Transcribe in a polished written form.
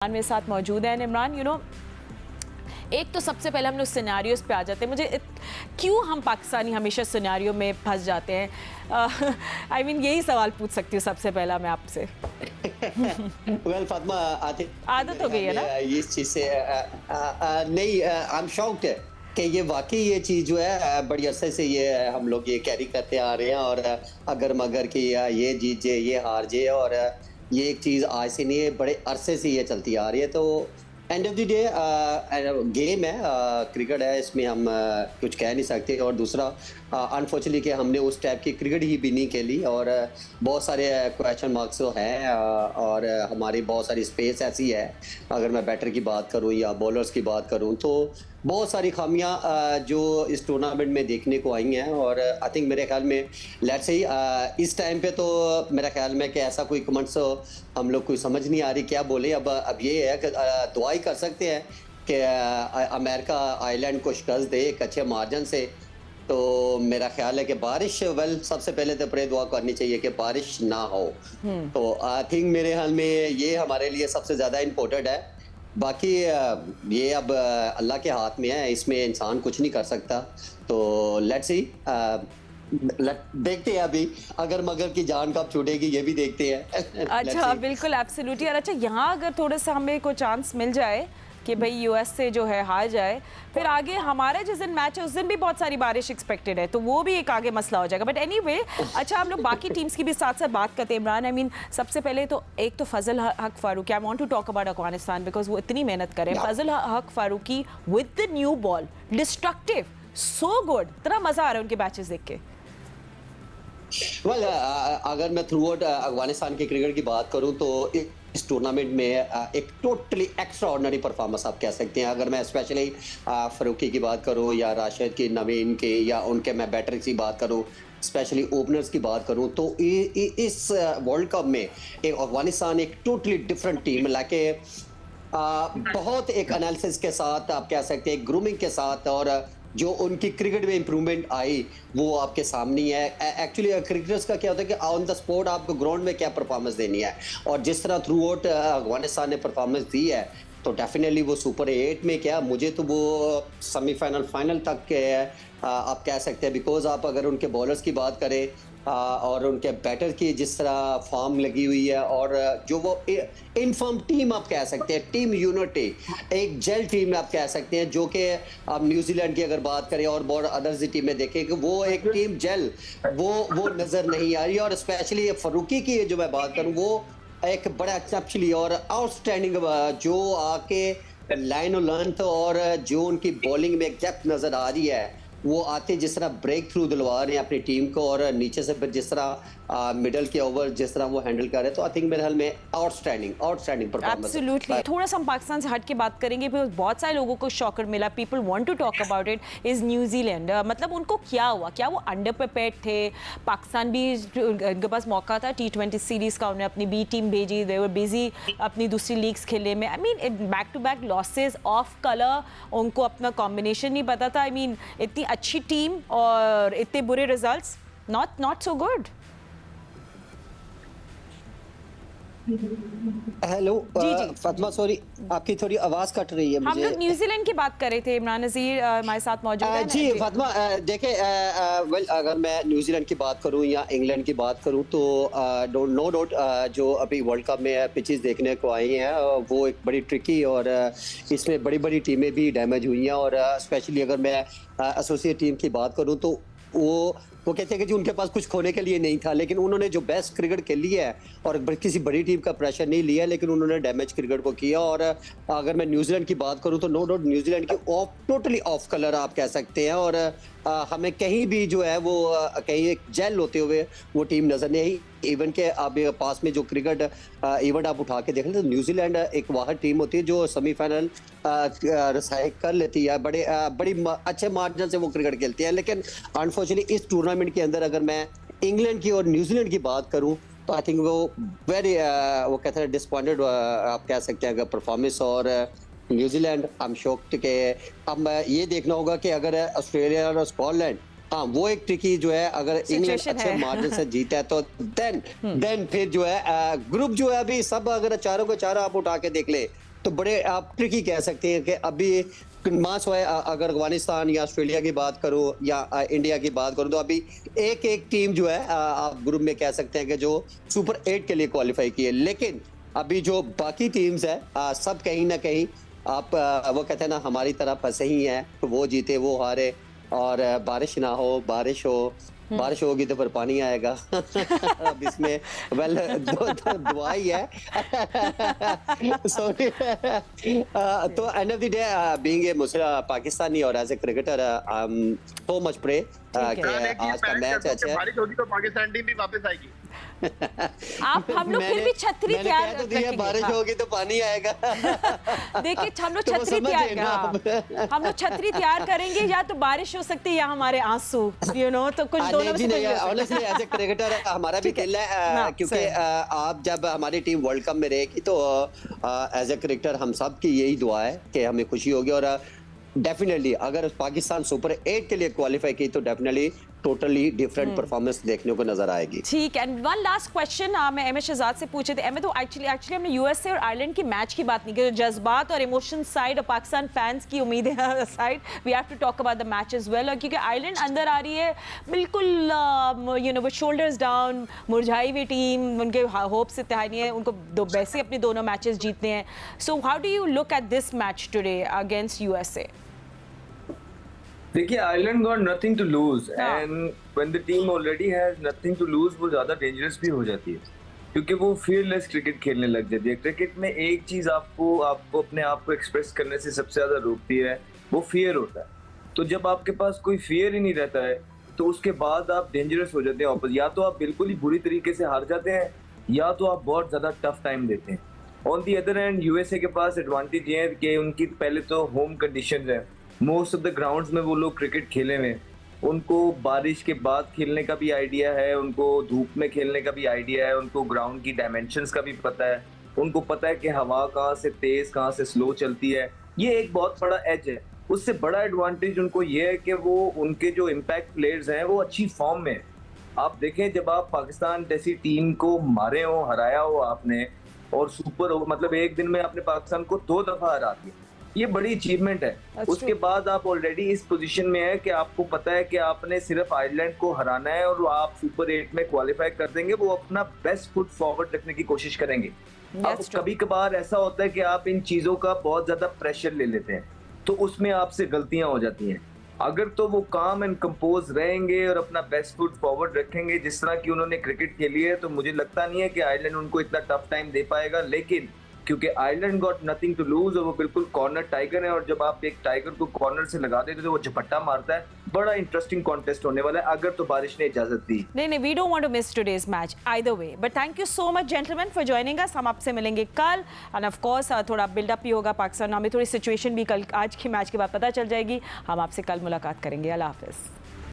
मेरे साथ मौजूद है इमरान। एक तो सबसे पहले हम लोग सिनेरियोस पे आ जाते हैं। क्यों हम पाकिस्तानी हमेशा सिनेरियो में फंस जाते हैं? यही सवाल पूछ सकती हूँ सबसे पहला मैं आपसे। वेल फातिमा, आदत हो गई है ना इस चीज से नहीं, आई एम शॉक्ड कि ये वाकई ये चीज जो है बड़ी अरसे से ये हम लोग ये कैरी करते आ रहे हैं। और अगर मगर कि ये जीत जे ये हार जे, और ये एक चीज आज से नहीं है, बड़े अरसे से ये चलती आ रही है। तो end of the day game है, क्रिकेट है, इसमें हम कुछ कह नहीं सकते। और दूसरा अनफॉर्चुनेटली कि हमने उस टाइप की क्रिकेट ही भी नहीं खेली, और बहुत सारे क्वेश्चन मार्क्स तो हैं, और हमारी बहुत सारी स्पेस ऐसी है। अगर मैं बैटर की बात करूं या बॉलर्स की बात करूं तो बहुत सारी खामियां जो इस टूर्नामेंट में देखने को आई हैं। और आई थिंक मेरे ख्याल में लेट्स से इस टाइम पे तो मेरा ख्याल में कि ऐसा कोई कमेंट्स हम लोग कोई समझ नहीं आ रही क्या बोले। अब ये है कि दुआ ही कर सकते हैं कि अमेरिका आइलैंड को शिकस्त दे एक अच्छे मार्जिन से। तो मेरा ख्याल है कि बारिश, सबसे पहले तो पहले दुआ करनी चाहिए कि बारिश ना हो। तो आई थिंक मेरे ख्याल में ये हमारे लिए सबसे ज़्यादा इम्पोर्टेंट है। बाकी ये अब अल्लाह के हाथ में है, इसमें इंसान कुछ नहीं कर सकता। तो लेट्स सी, देखते हैं अभी अगर मगर की जान कब छूटेगी ये भी देखते हैं। अच्छा, बिल्कुल एब्सोल्युटली। और अच्छा, यहाँ अगर थोड़ा सा हमें कोई चांस मिल जाए कि भाई यूएस से जो है हार जाए, फिर आगे हमारे जिस दिन मैच है उस दिन भी बहुत सारी बारिश एक्सपेक्टेड है, तो वो भी एक आगे मसला हो जाएगा। बट एनीवे, अच्छा हम लोग बाकी टीम्स की भी साथ साथ बात करते हैं इमरान। सबसे पहले तो एक तो Fazal Haq Farooqi, I want to talk about Afghanistan because वो इतनी मेहनत करे। Fazal Haq Farooqi with the new ball, destructive, so good, इतना मजा आ रहा है उनके मैचेस देख के। अगर मैं थ्रू आउट अफगानिस्तान के क्रिकेट की बात करूं तो इस टूर्नामेंट में एक टोटली एक्स्ट्रा ऑर्डिनरी परफॉर्मेंस आप कह सकते हैं। अगर मैं स्पेशली फारूकी की बात करूं या राशिद की, नवीन की, या उनके मैं बैटर्स की बात करूं, स्पेशली ओपनर्स की बात करूं, तो इस वर्ल्ड कप में एक अफगानिस्तान एक टोटली डिफरेंट टीम लाके बहुत एक एनालिसिस के साथ आप कह सकते हैं, ग्रूमिंग के साथ, और जो उनकी क्रिकेट में इंप्रूवमेंट आई वो आपके सामने है। एक्चुअली क्रिकेटर्स का क्या होता है कि ऑन द स्पॉट आपको ग्राउंड में क्या परफॉर्मेंस देनी है, और जिस तरह थ्रू आउट अफगानिस्तान ने परफॉर्मेंस दी है तो डेफिनेटली वो सुपर 8 में क्या, मुझे तो वो सेमीफाइनल फाइनल तक के आप कह सकते हैं। बिकॉज आप अगर उनके बॉलर्स की बात करें और उनके बैटर की जिस तरह फॉर्म लगी हुई है, और जो वो इनफॉर्म टीम आप कह सकते हैं, टीम यूनिटी, एक जेल टीम आप कह सकते हैं, जो कि आप न्यूजीलैंड की अगर बात करें और बहुत अदर्स टीमें देखें कि वो एक टीम जेल वो नजर नहीं आ रही। और स्पेशली फारूकी की जो मैं बात करूं, वो एक बड़ा एक्सेप्शनली और आउटस्टैंडिंग जो आके लाइन और लेंथ और जो उनकी बॉलिंग में डेप्थ नजर आ रही है, वो आते जिस तरह ब्रेक थ्रू दिलवा रहे हैं अपनी टीम को, और नीचे से फिर जिस तरह मिडल के ओवर जिस तरह वो हैंडल कर रहे हैं, तो आई थिंक मेरे ख्याल में आउटस्टैंडिंग परफॉर्मेंस। एब्सोल्युटली। थोड़ा सा हम पाकिस्तान से हट के बात करेंगे, बिकॉज बहुत सारे लोगों को शॉकर मिला, people want to talk about it, is New Zealand. मतलब उनको क्या हुआ? क्या वो अंडर प्रिपेयर्ड थे? पाकिस्तान भी उनके पास मौका था T20 सीरीज का, उन्हें अपनी बी टीम भेजी, दे वर बिजी अपनी दूसरी लीग्स खेलने में। Back to back losses, off colour, उनको अपना कॉम्बिनेशन नहीं पता था। इतनी अच्छी टीम और इतने बुरे results, not so good. Hello Fatima, sorry आपकी थोड़ी आवाज कट रही है मुझे। हम लोग न्यूजीलैंड की बात कर रहे थे, इमरान नज़ीर हमारे साथ मौजूद है। जी फातिमा, देखें, वेल अगर मैं न्यूजीलैंड की बात करूं या इंग्लैंड की बात करूं तो नो डाउट जो अभी वर्ल्ड कप में पिचेस देखने को आई हैं वो एक बड़ी ट्रिकी, और इसमें बड़ी बड़ी टीमें भी डैमेज हुई हैं। और स्पेशली अगर मैं एसोसिएट टीम की बात करूं तो वो कहते हैं कि जो उनके पास कुछ खोने के लिए नहीं था, लेकिन उन्होंने जो बेस्ट क्रिकेट खेली है और किसी बड़ी टीम का प्रेशर नहीं लिया, लेकिन उन्होंने डैमेज क्रिकेट को किया। और अगर मैं न्यूजीलैंड की बात करूं तो नो डाउट न्यूजीलैंड की टोटली ऑफ कलर आप कह सकते हैं, और हमें कहीं भी जो है वो कहीं एक जेल होते हुए वो टीम नजर नहीं आई। इवन के आप पास में जो क्रिकेट इवेंट आप उठा के देख लें तो न्यूजीलैंड एक वाहद टीम होती है जो सेमीफाइनल रसाई कर लेती है, बड़ी अच्छे मार्जिन से वो क्रिकेट खेलती है। लेकिन अनफॉर्चुनेटली इस टूर्नामेंट के अंदर अगर मैं इंग्लैंड की और न्यूजीलैंड की बात करूं तो आई थिंक वो वेरी वो कहते हैं डिसअपॉइंटेड आप कह सकते हैं अगर परफॉर्मेंस। और न्यूजीलैंड आई एम शॉक्ड के अब ये देखना होगा कि अगर ऑस्ट्रेलिया और स्कॉटलैंड, हाँ वो एक ट्रिकी जो है, अगर इंग्लैंड अच्छे मार्जिन से जीता है तो देन फिर जो है ग्रुप जो है अभी सब अगर चारों को चारों आप उठा के देख ले तो बड़े आप ट्रिकी कह सकते हैं कि अभी मास है। अगर अफगानिस्तान या ऑस्ट्रेलिया की बात करूं या इंडिया की बात करूं तो अभी एक एक टीम जो है आप ग्रुप में कह सकते हैं कि जो सुपर 8 के लिए क्वालिफाई की है। लेकिन अभी जो बाकी टीम्स है सब कहीं ना कहीं आप वो कहते हैं ना हमारी तरह फंसे ही हैं, तो वो जीते वो हारे। और बारिश ना हो, बारिश होगी तो फिर पानी आएगा। अब इसमें वेल दुआ ही है। सॉरी। तो end of the day being a Muslim Pakistani और as a cricketer so much pray कि आज का मैच अच्छा है। बारिश होगी तो पाकिस्तान टीम भी वापस आएगी। आप हम लोग फिर भी छतरी तैयार रखेंगे। बारिश होगी तो पानी आएगा। देखिए हम लोग छतरी तैयार हम लोग छतरी तैयार करेंगे, या तो बारिश हो सकती है या हमारे आंसू, तो कुछ दोनों में से ऑनेस्टली एज ए क्रिकेटर हमारा भी खेलना है, क्योंकि आप जब हमारी टीम वर्ल्ड कप में रहेगी तो एज ए क्रिकेटर हम सब की यही दुआ है कि हमें खुशी होगी। और डेफिनेटली अगर पाकिस्तान सुपर 8 के लिए क्वालिफाई की तो डेफिनेटली टोटली डिफरेंट परफॉर्मेंस देखने को नजर आएगी। ठीक है। एंड वन लास्ट क्वेश्चन मैं एम एस शहजाद से पूछे थे। तो एक्चुअली हमने यूएसए और आयरलैंड की मैच की बात नहीं की, जज्बात और इमोशन साइड और पाकिस्तान फैंस की उम्मीदें side, we have to talk about the match as well. क्योंकि आयरलैंड अंदर आ रही है बिल्कुल वो शोल्डर्स डाउन, मुरझाई हुई टीम, उनके होप्स इतने हाई नहीं है, उनको वैसे अपने दोनों मैचेस जीतने हैं। So how do you look at this match today against USA? देखिए Ireland got nothing to lose and when the team already has nothing to lose वो ज्यादा डेंजरस भी हो जाती है, क्योंकि वो फियरलेस क्रिकेट खेलने लग जाती है। क्रिकेट में एक चीज आपको अपने आप को एक्सप्रेस करने से सबसे ज्यादा रोकती है, वो फियर होता है। तो जब आपके पास कोई फियर ही नहीं रहता है तो उसके बाद आप डेंजरस हो जाते हैं। या तो आप बिल्कुल ही बुरी तरीके से हार जाते हैं या तो आप बहुत ज्यादा टफ टाइम देते हैं। On the other hand USA के पास एडवांटेज ये है कि उनकी पहले तो होम कंडीशंस है, मोस्ट ऑफ द ग्राउंड्स में वो लोग क्रिकेट खेले हुए, उनको बारिश के बाद खेलने का भी आइडिया है, उनको धूप में खेलने का भी आइडिया है, उनको ग्राउंड की डायमेंशंस का भी पता है, उनको पता है कि हवा कहाँ से तेज कहाँ से स्लो चलती है। ये एक बहुत बड़ा एज है। उससे बड़ा एडवांटेज उनको ये है कि वो उनके जो इम्पैक्ट प्लेयर्स हैं वो अच्छी फॉर्म में। आप देखें जब आप पाकिस्तान जैसी टीम को मारे हो, हराया हो आपने, और सुपर मतलब एक दिन में आपने पाकिस्तान को 2 दफा हरा दिया, ये बड़ी अचीवमेंट है। उसके बाद आप ऑलरेडी इस पोजीशन में है कि आपको पता है कि आपने सिर्फ आयरलैंड को हराना है और आप सुपर 8 में क्वालिफाई कर देंगे। वो अपना बेस्ट फुट फॉरवर्ड रखने की कोशिश करेंगे। अब कभी कभार ऐसा होता है कि आप इन चीजों का बहुत ज्यादा प्रेशर ले लेते हैं, तो उसमें आपसे गलतियां हो जाती हैं। अगर तो वो काम एंड कंपोज रहेंगे और अपना बेस्ट फुट फॉरवर्ड रखेंगे जिस तरह की उन्होंने क्रिकेट खेली है, तो मुझे लगता नहीं है कि आयरलैंड उनको इतना टफ टाइम दे पाएगा। लेकिन क्योंकि Ireland got nothing to lose और वो बिल्कुल कॉर्नर टाइगर है, और जब आप एक टाइगर को कॉर्नर से लगा देते तो वो झपट्टा मारता है। बड़ा इंटरेस्टिंग कॉन्टेस्ट होने वाला है अगर तो बारिश ने इजाजत दी। नहीं, we don't want to miss today's match either way, but thank you so much gentleman for joining us. हम आपसे मिलेंगे कल एंड ऑफ कोर्स थोड़ा बिल्डअप भी होगा पाकिस्तान, हमें थोड़ी सिचुएशन भी कल आज के मैच के बाद पता चल जाएगी। हम आपसे कल मुलाकात करेंगे। अल्लाह हाफिज़।